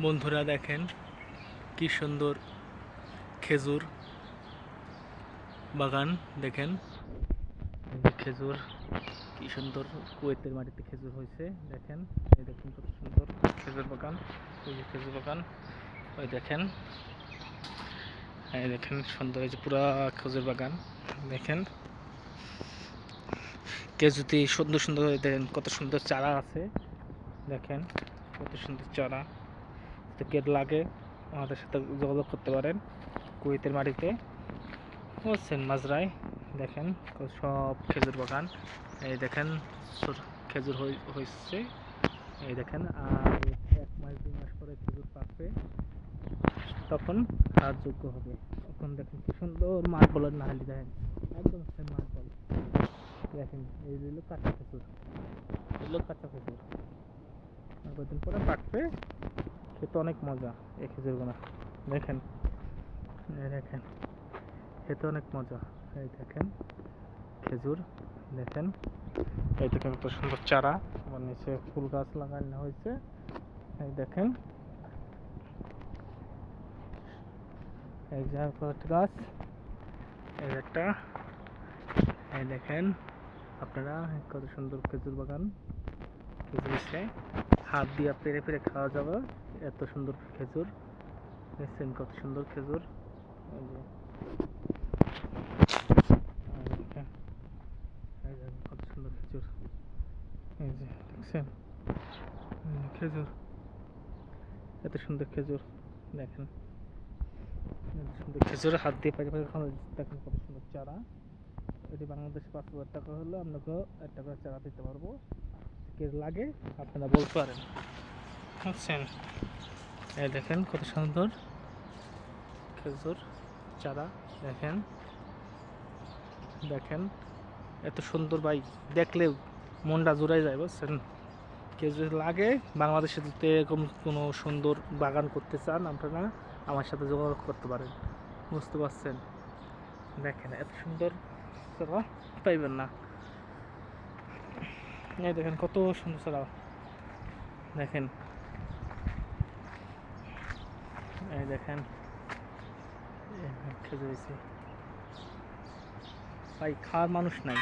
বন্ধুরা দেখেন কি সুন্দর খেজুর বাগান। দেখেন এই যে খেজুর, কি সুন্দর কুয়েতের মাটিতে খেজুর হয়েছে। দেখেন, এই দেখুন কত সুন্দর খেজুর বাগান। এই যে খেজুর বাগান, ওই দেখেন, এই দেখেন সুন্দর, এই যে পুরা খেজুর বাগান। দেখেন খেজুরটি সুন্দর সুন্দর, দেখেন কত সুন্দর চারা আছে। দেখেন কত সুন্দর চারা। তো কে লাগে আমাদের সাথে যোগাযোগ করতে পারেন কুয়েতের মাটিতে, বুঝছেন, মাজরায়। দেখেন সব খেজুর বাগান। এই দেখেন খেজুর হয়েছে। এই দেখেন আর 1 মাস 2 মাস পরে খেজুর পাকবে, তখন যোগ্য হবে। তখন দেখেন কি সুন্দর মার্বলের নাহালি, দেখেন একদম মার্বল। দেখেন এই হলো কাঁচা খেজুর, এগুলো কাঁচা খেজুর, কয়েকদিন পরে পাকবে, খেতে অনেক মজা এই খেজুরগুলো। দেখেন, দেখেন খেতে অনেক মজা। এই দেখেন খেজুর, দেখেন এই দেখেন কত সুন্দর চারা, আমার নিচে ফুল গাছ লাগানো হয়েছে। এই দেখেন এই যে একটা গাছ, এই একটা, এই দেখেন আপনারা কত সুন্দর খেজুর বাগান। খেজুর হাত দিয়ে পেরে পেরে খাওয়া যাবে, এত সুন্দর খেজুর। দেখছেন কত সুন্দর খেজুর। এই যে দেখেন, এই যে কত সুন্দর খেজুর। এই যে দেখছেন খেজুর, এত সুন্দর খেজুর। দেখেন সুন্দর খেজুর, হাত দিয়ে পেরে পেরে খাওয়া। দেখেন কত সুন্দর চারা। এটি বাংলাদেশে 5,000 টাকা হলে আপনাকে একটা করে চারা দিতে পারবো। কে লাগে আপনারা বলতে পারেন, বুঝছেন। এই দেখেন কত সুন্দর খেজুর চারা। দেখেন, দেখেন এত সুন্দর ভাই, দেখলে মনটা জুড়াই যায়, বুঝছেন। কেউ যদি লাগে বাংলাদেশে যদি এরকম কোনো সুন্দর বাগান করতে চান, আপনারা আমার সাথে যোগাযোগ করতে পারেন, বুঝতে পারছেন। দেখেন এত সুন্দর চারা পাইবেন না। এই দেখেন কত সুন্দর চারা। দেখেন, এই দেখেন খেজুর হয়েছে ভাই, খাওয়ার মানুষ নাই,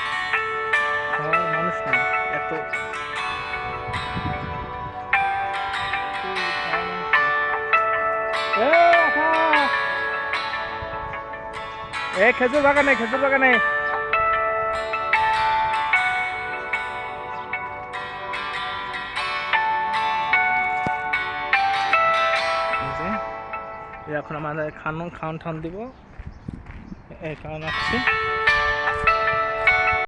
খাওয়ার মানুষ নাই এত। খেজুর বাগানে, খেজুর বাগানে এখন আমাদের খাওয়ান টান দিব, এই কারণ আসছি।